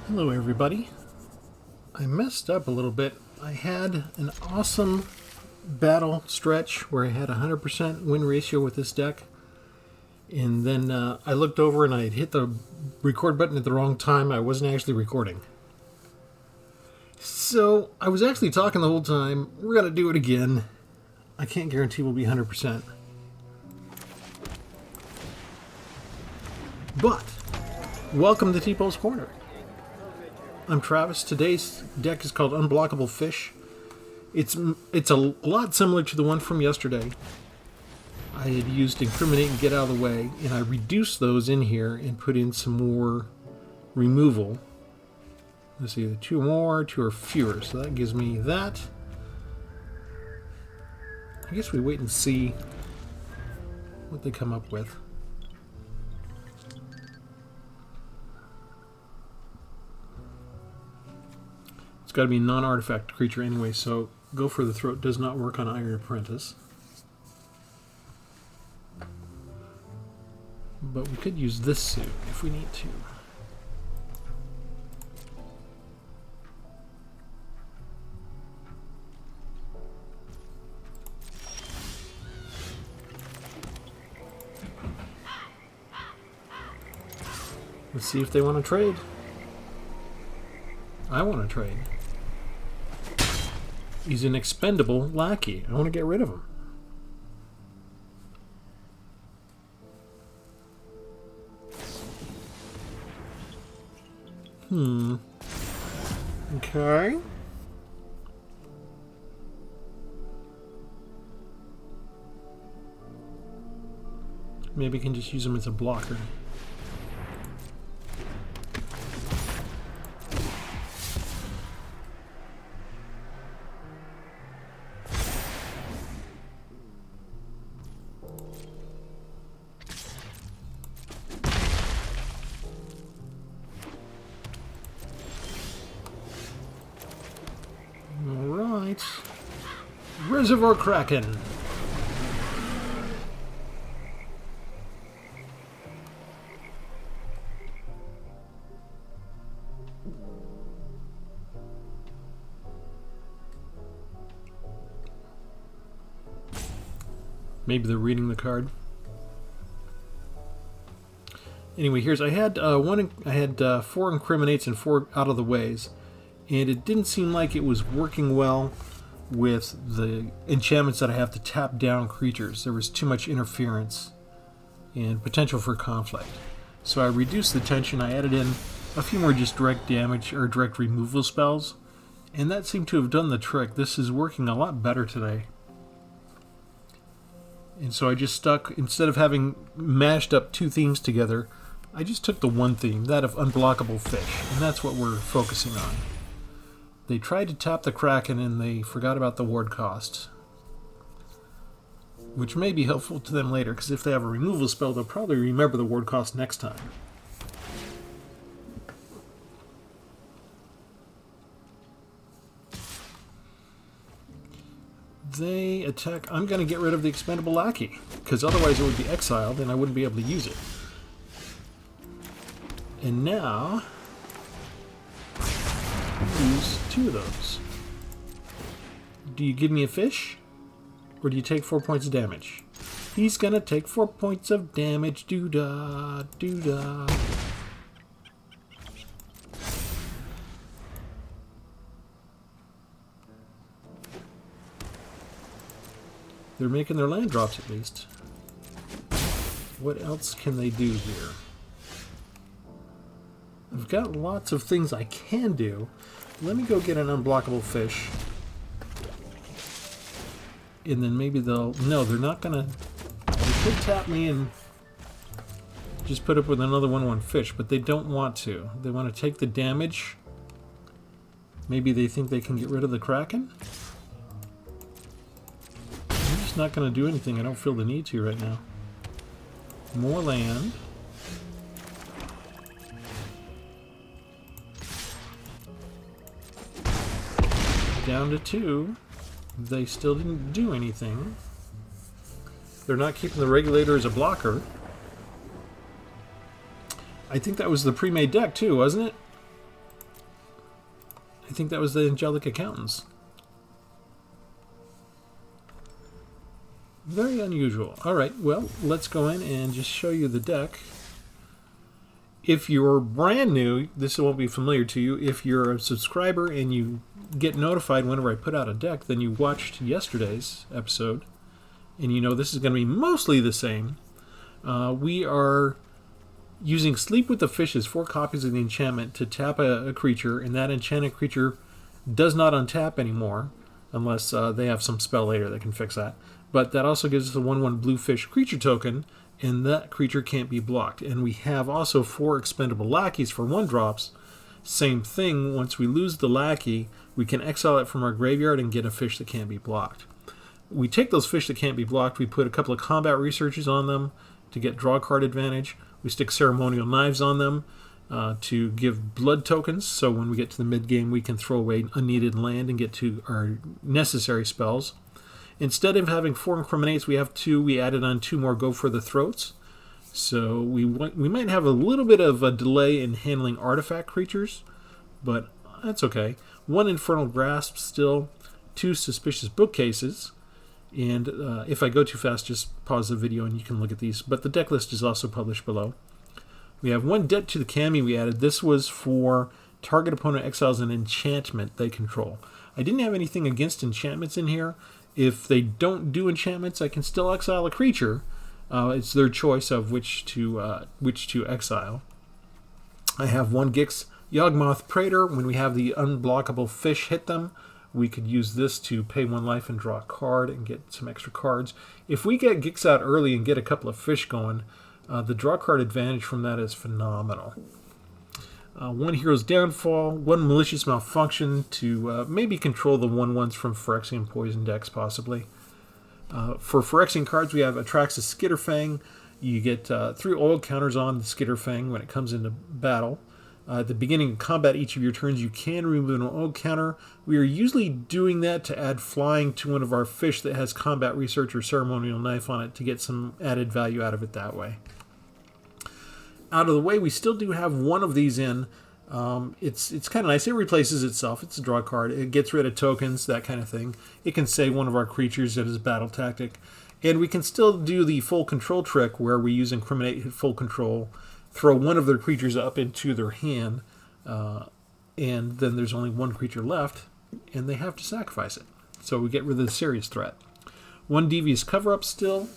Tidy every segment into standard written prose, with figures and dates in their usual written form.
Hello everybody. I messed up a little bit. I had an awesome battle stretch where I had 100% win ratio with this deck, and then I looked over and I had hit the record button at the wrong time. I wasn't actually recording. So I was actually talking the whole time. We're going to do it again. I can't guarantee we'll be 100%. But welcome to Tpull's Corner. I'm Travis. Today's deck is called Unblockable Fish. It's a lot similar to the one from yesterday. I had used Incriminate and Get Out of the Way, and I reduced those in here and put in some more removal. Let's see, 2 more, 2 or fewer, so that gives me that. I guess we wait and see what they come up with. It's got to be a non-artifact creature anyway, so Go for the Throat does not work on Iron Apprentice. But we could use this suit if we need to. Let's see if they want to trade. I want to trade. He's an expendable lackey. I want to get rid of him. Okay. Maybe we can just use him as a blocker. Alright. Reservoir Kraken. Maybe they're reading the card. Anyway, I had 4 Incriminates and 4 Out of the Ways, and it didn't seem like it was working well with the enchantments that I have to tap down creatures. There was too much interference and potential for conflict. So I reduced the tension. I added in a few more just direct damage or direct removal spells, and that seemed to have done the trick. This is working a lot better today. And so I just stuck, instead of having mashed up 2 themes together, I just took the one theme, that of Unblockable Fish, and that's what we're focusing on. They tried to tap the Kraken and they forgot about the ward cost, which may be helpful to them later, because if they have a removal spell, they'll probably remember the ward cost next time. They attack. I'm going to get rid of the Expendable Lackey, because otherwise it would be exiled and I wouldn't be able to use it. And now use 2 of those. Do you give me a fish? Or do you take 4 points of damage? He's gonna take 4 points of damage. Doo-dah, doo-dah. They're making their land drops at least. What else can they do here? I've got lots of things I can do. Let me go get an Unblockable Fish. And then maybe they'll... No, they're not gonna... They could tap me and just put up with another 1/1 fish, but they don't want to. They want to take the damage. Maybe they think they can get rid of the Kraken? I'm just not gonna do anything. I don't feel the need to right now. More land. Down to 2. They still didn't do anything. They're not keeping the Regulator as a blocker. I think that was the pre-made deck too, wasn't it? I think that was the Angelic Accountants. Very unusual. Alright, well, let's go in and just show you the deck. If you're brand new, this won't be familiar to you. If you're a subscriber and you get notified whenever I put out a deck, then you watched yesterday's episode, and you know this is going to be mostly the same. We are using Sleep with the Fishes, 4 copies of the enchantment, to tap a creature, and that enchanted creature does not untap anymore, unless they have some spell later that can fix that. But that also gives us a 1/1 blue fish creature token, and that creature can't be blocked. And we have also 4 Expendable Lackeys for 1-drops. Same thing, once we lose the Lackey, we can exile it from our graveyard and get a fish that can't be blocked. We take those fish that can't be blocked, we put a couple of combat researches on them to get draw card advantage. We stick Ceremonial Knives on them to give blood tokens, so when we get to the mid-game we can throw away unneeded land and get to our necessary spells. Instead of having 4 Incriminates, we have 2. We added on 2 more Go for the Throats. So we might have a little bit of a delay in handling artifact creatures, but that's okay. 1 Infernal Grasp still, 2 Suspicious Bookcases, and if I go too fast, just pause the video and you can look at these. But the deck list is also published below. We have 1 Debt to the Kami we added. This was for target opponent exiles an enchantment they control. I didn't have anything against enchantments in here. If they don't do enchantments, I can still exile a creature. It's their choice of which to exile. I have 1 Gix Yawgmoth Praetor. When we have the unblockable fish hit them, we could use this to pay 1 life and draw a card and get some extra cards. If we get Gix out early and get a couple of fish going, the draw card advantage from that is phenomenal. 1 Hero's Downfall, 1 Malicious Malfunction to maybe control the 1/1s from Phyrexian Poison decks, possibly. For Phyrexian cards, we have Atraxas Skitterfang. You get 3 oil counters on the Skitterfang when it comes into battle. At the beginning of combat each of your turns, you can remove an oil counter. We are usually doing that to add flying to one of our fish that has combat research or ceremonial knife on it to get some added value out of it that way. Out of the way, we still do have 1 of these in. It's kind of nice. It replaces itself. It's a draw card. It gets rid of tokens, that kind of thing. It can save one of our creatures as a battle tactic. And we can still do the full control trick where we use Incriminate, hit full control, throw 1 of their creatures up into their hand, and then there's only 1 creature left, and they have to sacrifice it. So we get rid of the serious threat. 1 Devious Cover-Up still.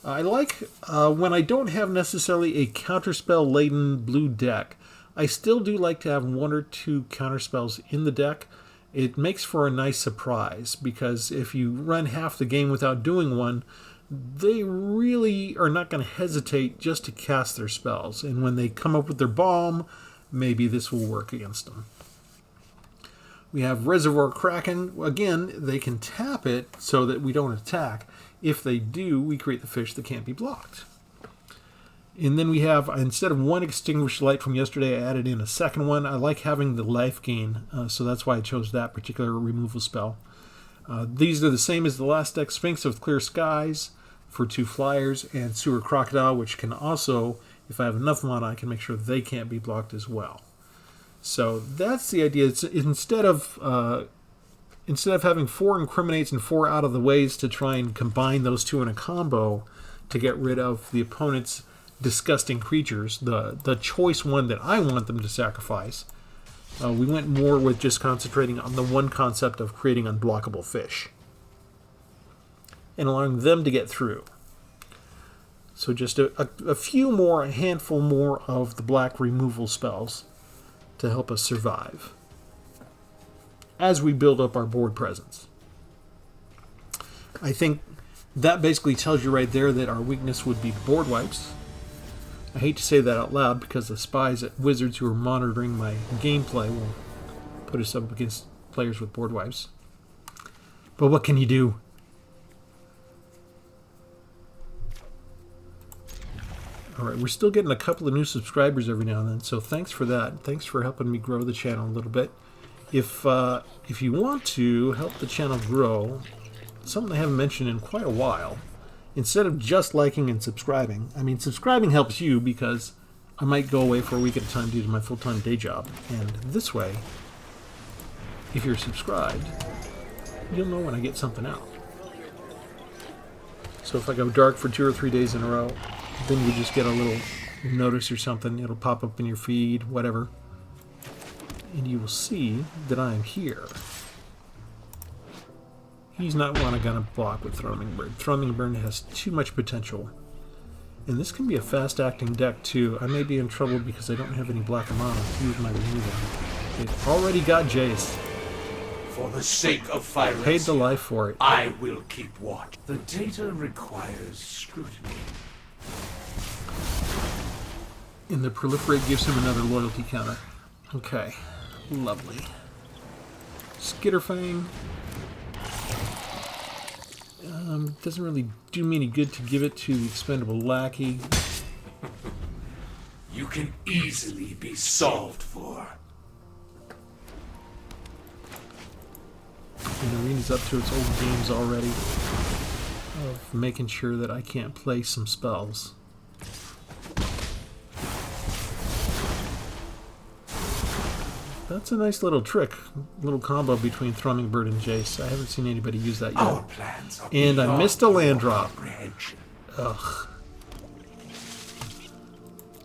I like when I don't have necessarily a counterspell-laden blue deck, I still do like to have 1 or 2 counterspells in the deck. It makes for a nice surprise, because if you run half the game without doing one, they really are not going to hesitate just to cast their spells. And when they come up with their bomb, maybe this will work against them. We have Reservoir Kraken. Again, they can tap it so that we don't attack. If they do, we create the fish that can't be blocked. And then we have, instead of 1 Extinguished Light from yesterday, I added in a second one. I like having the life gain, so that's why I chose that particular removal spell. These are the same as the last deck: Sphinx of Clear Skies for 2 flyers, and Sewer Crocodile, which can also, if I have enough mana, I can make sure they can't be blocked as well. So that's the idea. It's, instead of having 4 Incriminates and 4 Out of the Ways to try and combine those 2 in a combo to get rid of the opponent's disgusting creatures, the choice one that I want them to sacrifice, we went more with just concentrating on the 1 concept of creating unblockable fish and allowing them to get through. So just a few more, a handful more of the black removal spells to help us survive as we build up our board presence. I think that basically tells you right there that our weakness would be board wipes. I hate to say that out loud because the spies at Wizards who are monitoring my gameplay will put us up against players with board wipes. But what can you do? Alright, we're still getting a couple of new subscribers every now and then, so thanks for that. Thanks for helping me grow the channel a little bit. If you want to help the channel grow, something I haven't mentioned in quite a while, instead of just liking and subscribing, I mean, subscribing helps you because I might go away for a week at a time due to my full-time day job, and this way if you're subscribed, you'll know when I get something out. So if I go dark for 2 or 3 days in a row, then you just get a little notice or something. It'll pop up in your feed, whatever. And you will see that I am here. He's not one I'm going to block with Thrumming Bird. Thrumming Bird has too much potential. And this can be a fast-acting deck, too. I may be in trouble because I don't have any black mana. Use my removal. It already got Jace. For the sake of Phyrexian, Paid the life for it. I will keep watch. The data requires scrutiny. And the Proliferate gives him another loyalty counter. Okay. Lovely. Skitterfang. Doesn't really do me any good to give it to the Expendable Lackey. You can easily be solved for. And Arena's up to its old games already of making sure that I can't play some spells. That's a nice little trick, little combo between Thrumming Bird and Jace. I haven't seen anybody use that Our yet. plans are And I missed a land drop. comprehension. Ugh.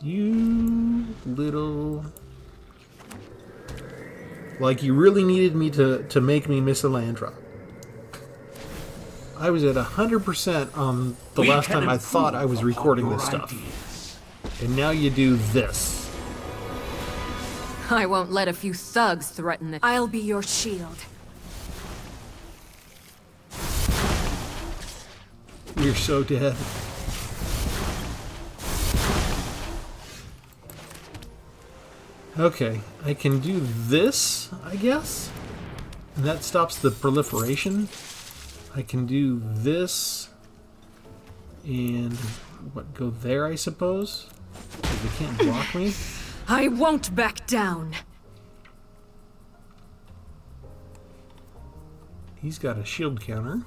You little... Like you really needed me to make me miss a land drop. I was at 100% on the last time I thought I was recording this stuff. And now you do this. I won't let a few thugs threaten it. I'll be your shield. You're so dead. Okay, I can do this, I guess? And that stops the proliferation. I can do this and what, go there, I suppose? Because they can't block me. I won't back down. He's got a shield counter.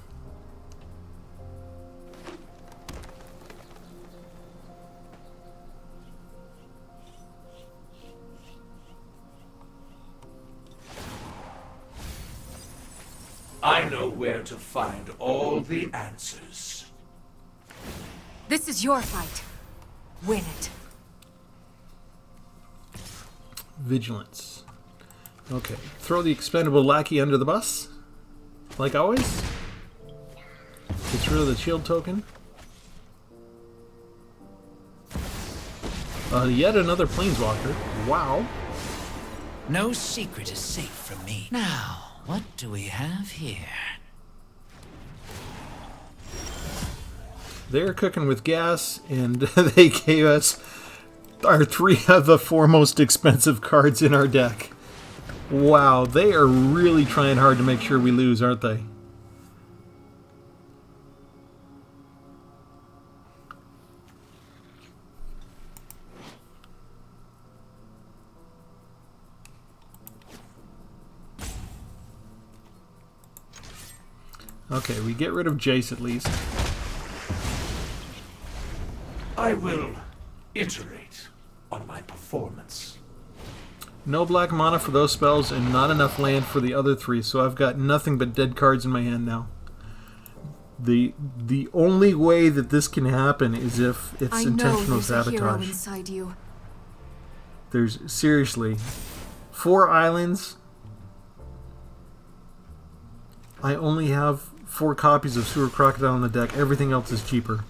I know where to find all the answers. This is your fight. Win it. Vigilance. Okay, throw the Expendable Lackey under the bus, like always. Gets rid of the shield token. Yet another Planeswalker. Wow. No secret is safe from me. Now, what do we have here? They're cooking with gas, and they gave us our 3 of the 4 most expensive cards in our deck. Wow, they are really trying hard to make sure we lose, aren't they? Okay, we get rid of Jace at least. I will iterate on my performance. No black mana for those spells and not enough land for the other 3, so I've got nothing but dead cards in my hand now. The only way that this can happen is if it's intentional sabotage. I know there's a hero inside you. There's seriously 4 islands. I only have 4 copies of Sewer Crocodile on the deck. Everything else is cheaper.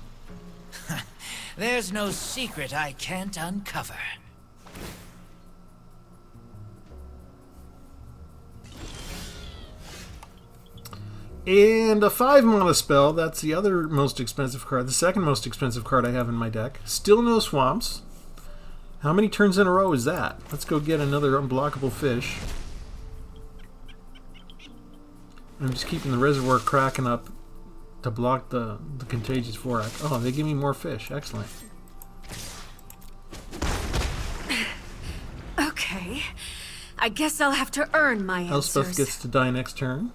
There's no secret I can't uncover. And a 5 mana spell. That's the other most expensive card. The second most expensive card I have in my deck. Still no swamps. How many turns in a row is that? Let's go get another unblockable fish. I'm just keeping the reservoir cracking up to block the contagious vorax. Oh, they give me more fish. Excellent. Okay. I guess I'll have to earn my answers. Elspeth gets to die next turn.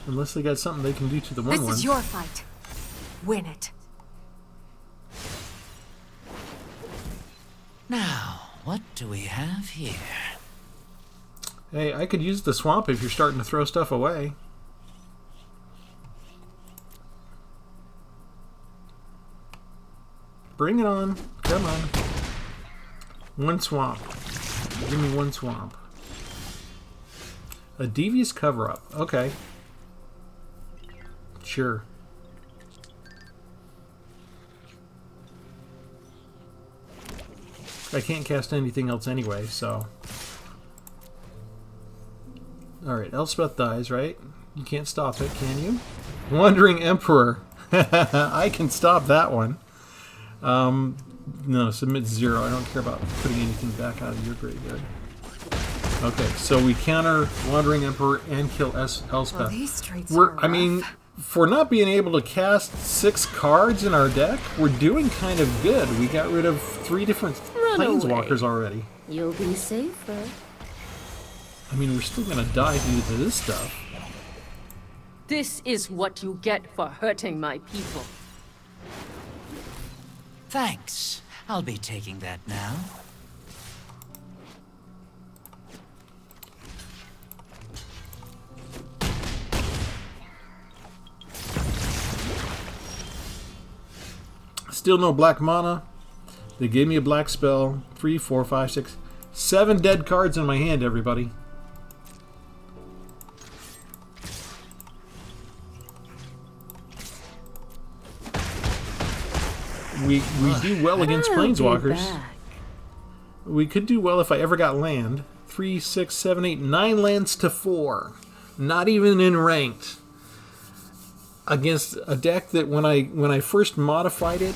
Unless they got something they can do to the 1/1. This is your fight. Win it. Now, what do we have here? Hey, I could use the swamp if you're starting to throw stuff away. Bring it on. Come on. One swamp. Give me one swamp. A devious cover-up. Okay. Sure. I can't cast anything else anyway, so... Alright, Elspeth dies, right? You can't stop it, can you? Wandering Emperor. I can stop that one. No, submit 0. I don't care about putting anything back out of your graveyard. Okay, so we counter Wandering Emperor and kill Elspeth. Well, these streets are rough. I mean, for not being able to cast 6 cards in our deck, we're doing kind of good. We got rid of 3 different Planeswalkers already. You'll be safer. I mean, we're still gonna die due to this stuff. This is what you get for hurting my people. Thanks. I'll be taking that now. Still no black mana. They gave me a black spell. 3, 4, 5, 6, 7 dead cards in my hand, everybody. We do well against Planeswalkers. We could do well if I ever got land. 3, 6, 7, 8, 9 lands to 4. Not even in ranked. Against a deck that when I first modified it,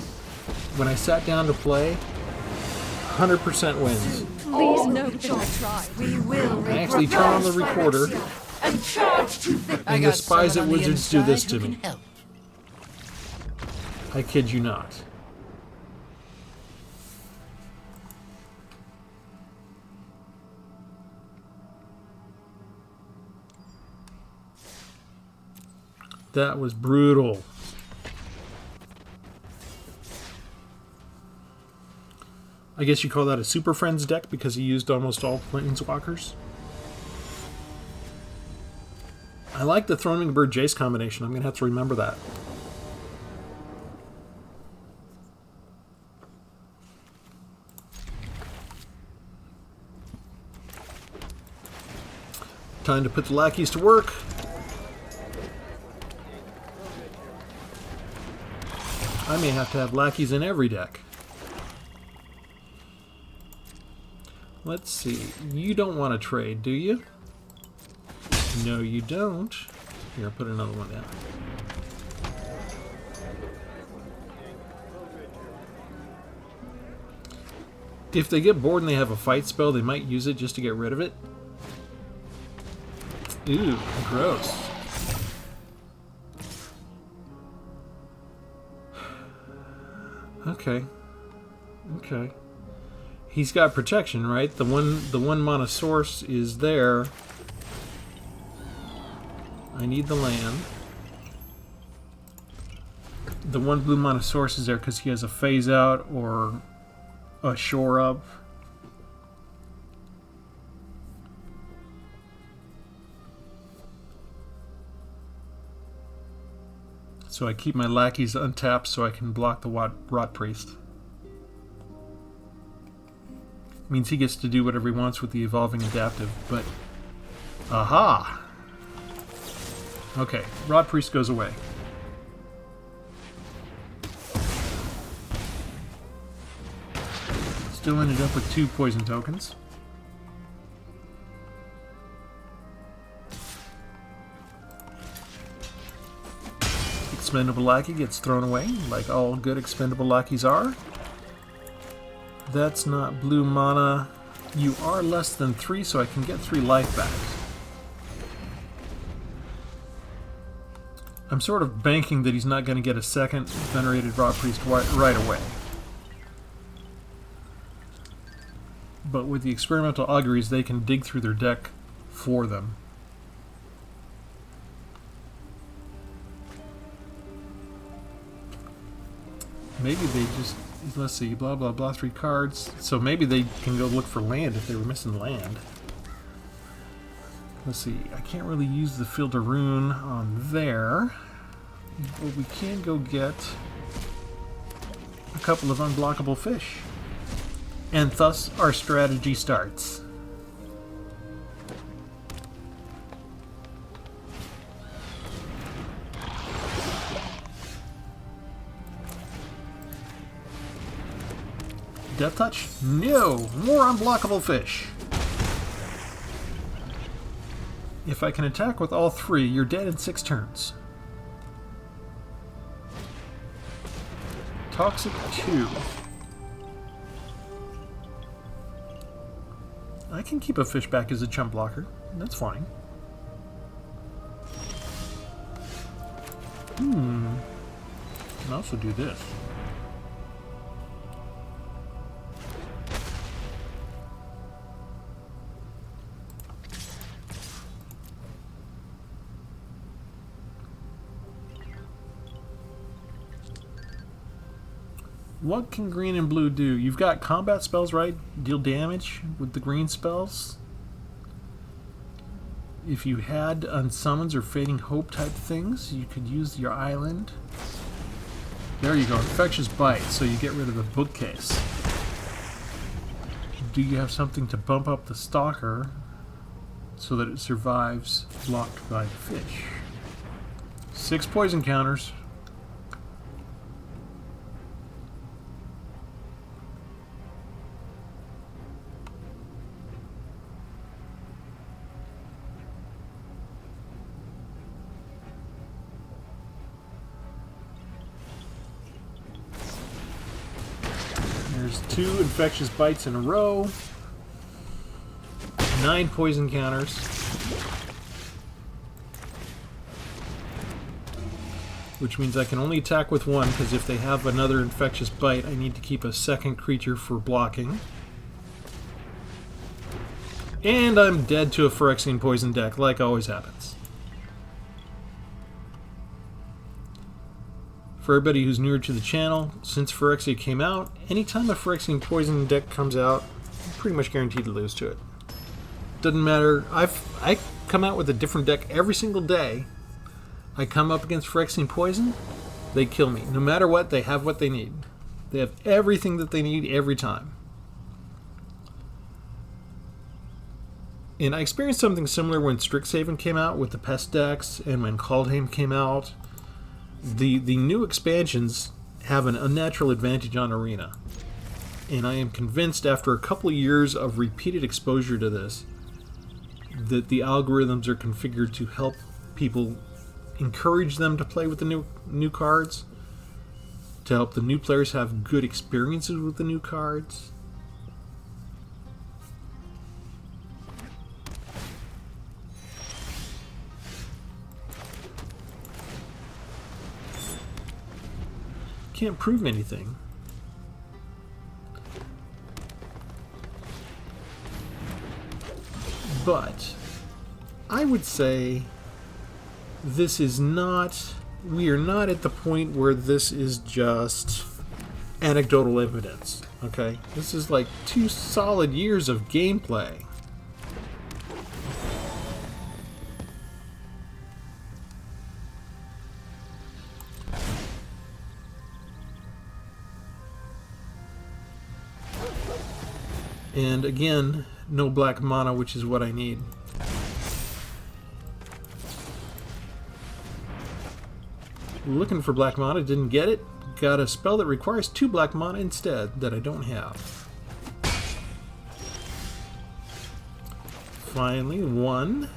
when I sat down to play, 100% wins. Please note that I tried. We will. I actually turn on the recorder, And charge to the... I and the got spies at someone on the Wizards do this inside to who me. can help. I kid you not. That was brutal. I guess you call that a Super Friends deck because he used almost all Planeswalkers. I like the Throning Bird Jace combination. I'm going to have to remember that. Time to put the lackeys to work. I may have to have lackeys in every deck. Let's see. You don't want to trade, do you? No, you don't. Here, I'll put another one down. If they get bored and they have a fight spell, they might use it just to get rid of it. Ooh, gross. Okay. Okay. He's got protection, right? The one mana source is there. I need the land. The one blue mana source is there because he has a phase out or a shore up. So I keep my lackeys untapped so I can block the Rot Priest. Means he gets to do whatever he wants with the Evolving Adaptive, but... Aha! Okay, Rot Priest goes away. Still ended up with 2 poison tokens. Expendable Lackey gets thrown away, like all good Expendable Lackeys are. That's not blue mana. You are less than 3, so I can get 3 life back. I'm sort of banking that he's not going to get a second Venerated Rot Priest right away. But with the Experimental Auguries, they can dig through their deck for them. Maybe they just let's see, blah blah blah, 3 cards. So maybe they can go look for land if they were missing land. Let's see, I can't really use the Field of Rune on there, but we can go get a couple of unblockable fish. And thus our strategy starts. Death touch? No! More unblockable fish! If I can attack with all 3, you're dead in 6 turns. Toxic 2. I can keep a fish back as a chump blocker. That's fine. I can also do this. What can green and blue do? You've got combat spells, right? Deal damage with the green spells. If you had unsummons or fading hope type things, you could use your island. There you go, infectious bite, so you get rid of the bookcase. Do you have something to bump up the stalker so that it survives blocked by fish? 6 poison counters. There's 2 infectious bites in a row. 9 poison counters. Which means I can only attack with 1, because if they have another infectious bite, I need to keep a second creature for blocking. And I'm dead to a Phyrexian poison deck, like always happens. For everybody who's newer to the channel, since Phyrexia came out, anytime a Phyrexian poison deck comes out, I'm pretty much guaranteed to lose to it. Doesn't matter. I come out with a different deck every single day. I come up against Phyrexian poison, they kill me. No matter what, they have what they need. They have everything that they need every time. And I experienced something similar when Strixhaven came out with the Pest decks, and when Kaldheim came out. The new expansions have an unnatural advantage on Arena. And I am convinced after a couple of years of repeated exposure to this, that the algorithms are configured to help people, encourage them to play with the new cards, to help the new players have good experiences with the new cards. Can't prove anything. But I would say this is not, we are not at the point where this is just anecdotal evidence, okay? This is like 2 solid years of gameplay. And again, no black mana, which is what I need. Looking for black mana, didn't get it. Got a spell that requires 2 black mana instead that I don't have. Finally, 1.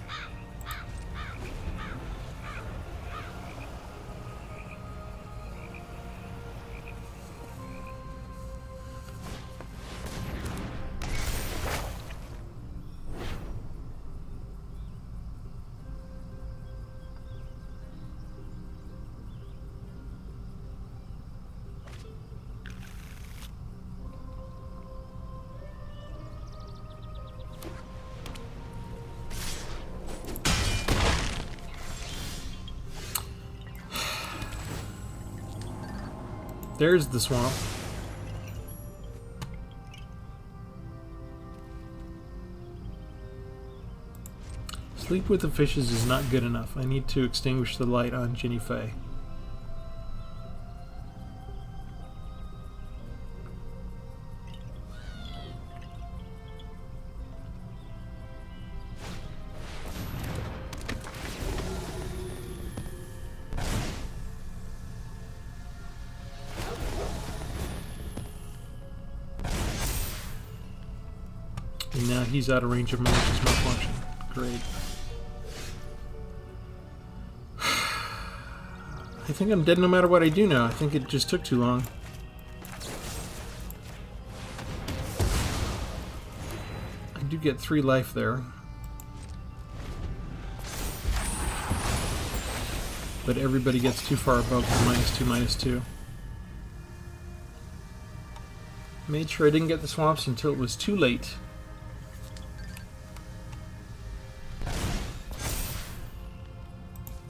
There's the swamp. Sleep with the fishes is not good enough. I need to extinguish the light on Ginny Fey. And now he's out of range of malicious malfunction. Great. I think I'm dead no matter what I do now. I think it just took too long. I do get 3 life there. But everybody gets too far above the -2, -2. Made sure I didn't get the swamps until it was too late.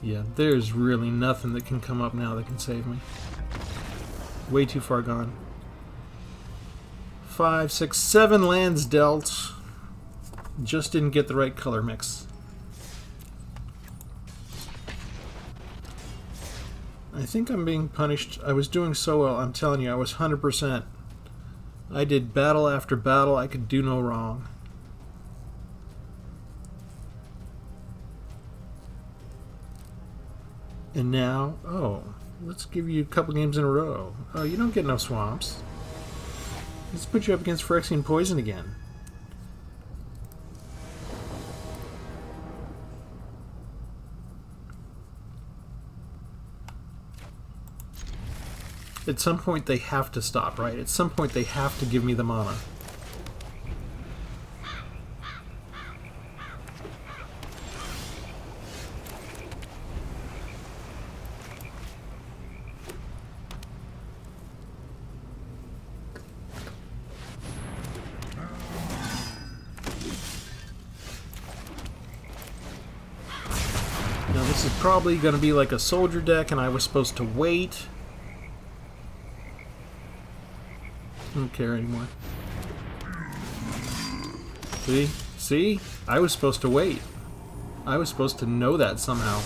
Yeah, there's really nothing that can come up now that can save me. Way too far gone. 5, 6, 7 lands dealt. Just didn't get the right color mix. I think I'm being punished. I was doing so well. I'm telling you, I was 100%. I did battle after battle. I could do no wrong. And now, oh, let's give you a couple games in a row. Oh, you don't get no swamps. Let's put you up against Phyrexian Poison again. At some point they have to stop, right? At some point they have to give me the mana. Now this is probably going to be like a soldier deck, and I was supposed to wait. I don't care anymore. See? See? I was supposed to wait. I was supposed to know that somehow.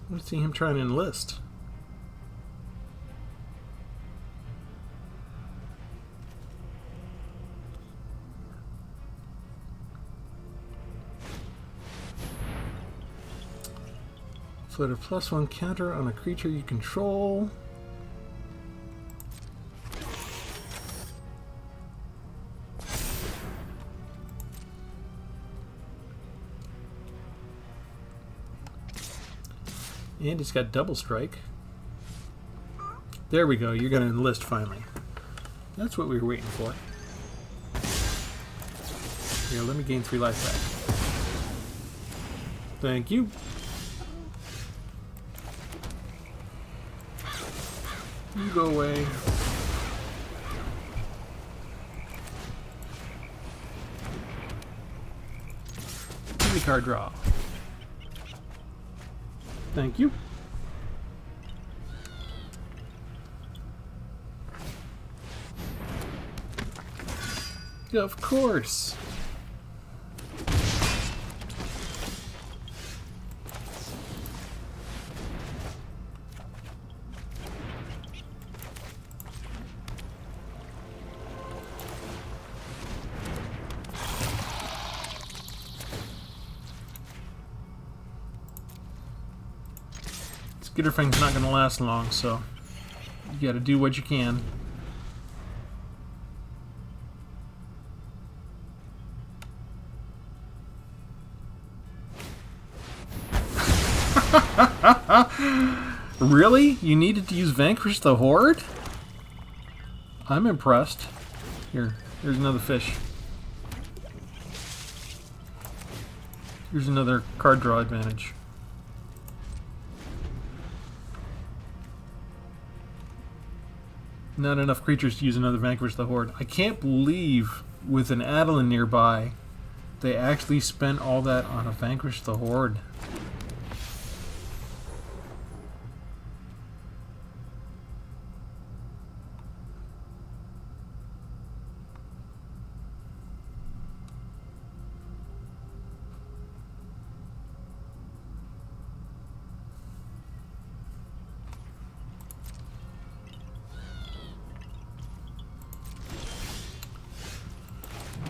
Let's see him trying to enlist. Put a +1 counter on a creature you control. And he's got double strike. There we go. You're going to enlist finally. That's what we were waiting for. Here, let me gain 3 life back. Thank you. You go away. Give me card draw. Thank you. Of course. Skitterfang's not going to last long, so you got to do what you can. Really? You needed to use Vanquish the Horde? I'm impressed. Here's another fish. Here's another card draw advantage. Not enough creatures to use another Vanquish the Horde. I can't believe with an Adeline nearby, they actually spent all that on a Vanquish the Horde.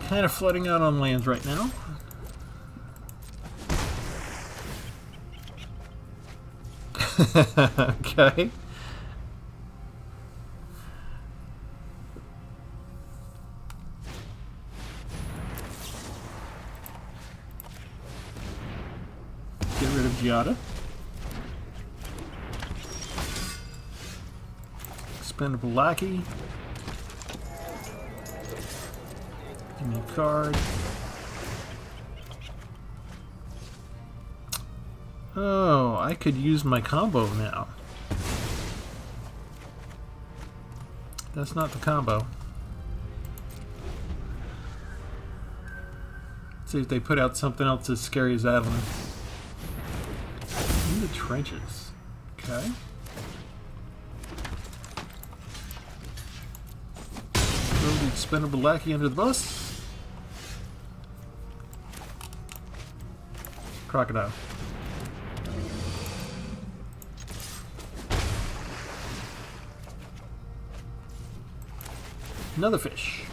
Kind of flooding out on lands right now. Okay. Get rid of Giada. Expendable Lackey. Give me a card. Oh, I could use my combo now. That's not the combo. Let's see if they put out something else as scary as Adeline. In the trenches. Okay. Throw the Expendable Lackey under the bus. Crocodile. Another fish.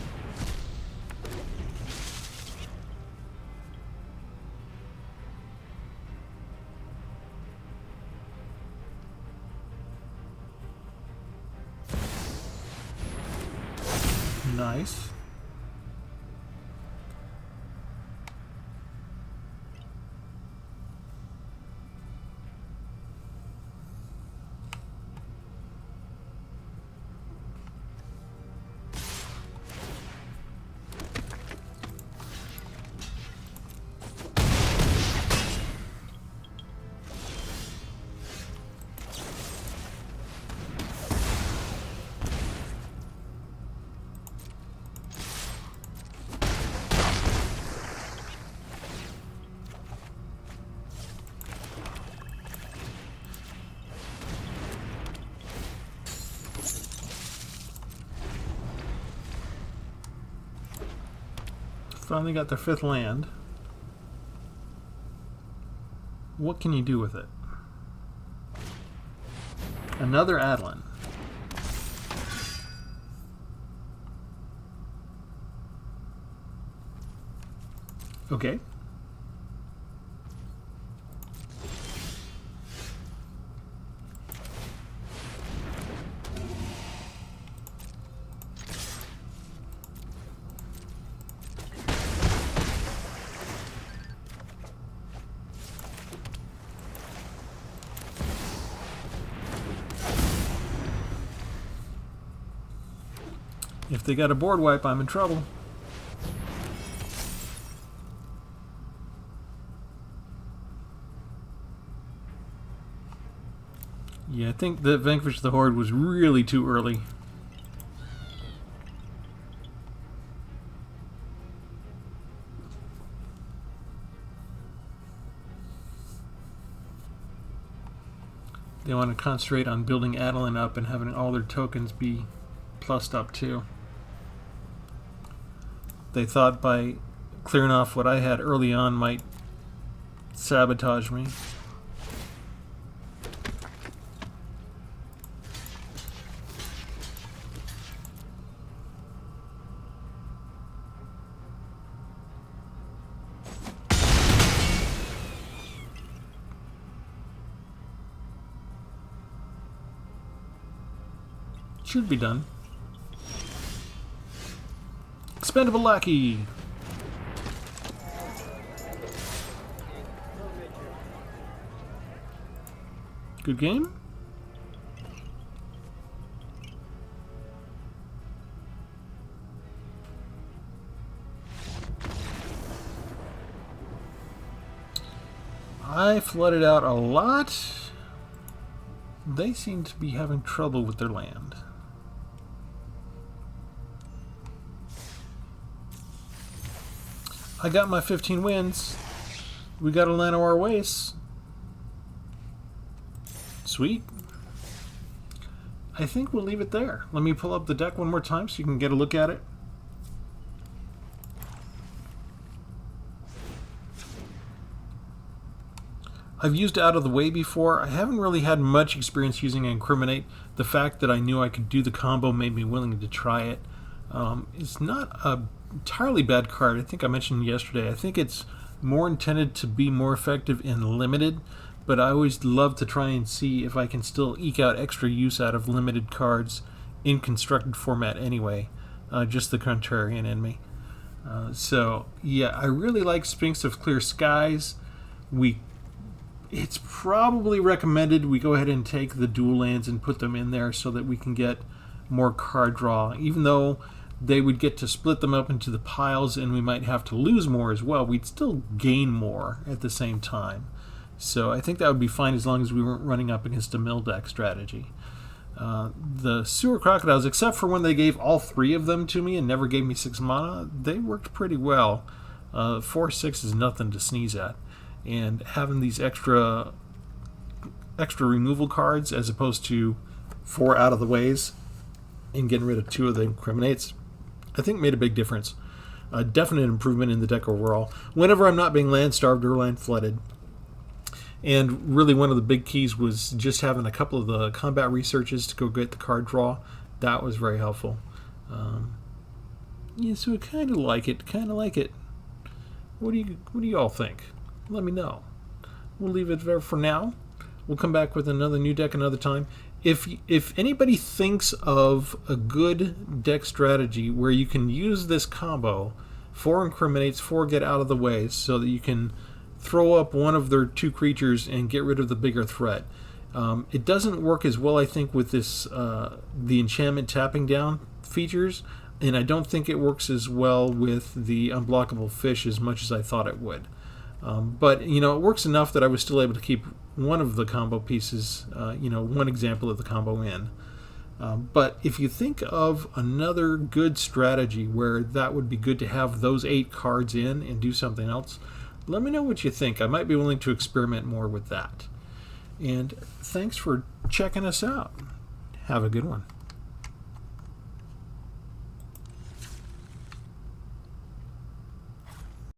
Nice. Finally got their 5th land. What can you do with it? Another Adeline. Okay. If they got a board wipe, I'm in trouble. Yeah, I think that Vanquish the Horde was really too early. They want to concentrate on building Adeline up and having all their tokens be plussed up too. They thought by clearing off what I had early on might sabotage me. Should be done. Expendable Lackey. Good game. I flooded out a lot. They seem to be having trouble with their land. I got my 15 wins. We got a land our ways. Sweet. I think we'll leave it there. Let me pull up the deck one more time so you can get a look at it. I've used Out of the Way before. I haven't really had much experience using Incriminate. The fact that I knew I could do the combo made me willing to try it. It's not a entirely bad card. I think I mentioned yesterday. I think it's more intended to be more effective in limited, but I always love to try and see if I can still eke out extra use out of limited cards in constructed format anyway. Just the contrarian in me. So yeah, I really like Sphinx of Clear Skies. It's probably recommended we go ahead and take the dual lands and put them in there so that we can get more card draw, even though they would get to split them up into the piles and we might have to lose more as well. We'd still gain more at the same time. So I think that would be fine as long as we weren't running up against a mill deck strategy. The Sewer Crocodiles, except for when they gave all 3 of them to me and never gave me 6 mana, they worked pretty well. 4/6 is nothing to sneeze at. And having these extra removal cards as opposed to 4 Out of the Ways and getting rid of 2 of the Incriminates, I think made a big difference. A definite improvement in the deck overall. Whenever I'm not being land starved or land flooded. And really one of the big keys was just having a couple of the combat researches to go get the card draw. That was very helpful. Yeah, so I kind of like it. What do you all think? Let me know. We'll leave it there for now. We'll come back with another new deck another time. If anybody thinks of a good deck strategy where you can use this combo, 4 Incriminates, 4 Get Out of the Way, so that you can throw up one of their 2 creatures and get rid of the bigger threat. It doesn't work as well, I think, with this the enchantment tapping down features, and I don't think it works as well with the Unblockable Fish as much as I thought it would. But, it works enough that I was still able to keep one of the combo pieces, one example of the combo in. But if you think of another good strategy where that would be good to have those 8 cards in and do something else, let me know what you think. I might be willing to experiment more with that. And thanks for checking us out. Have a good one.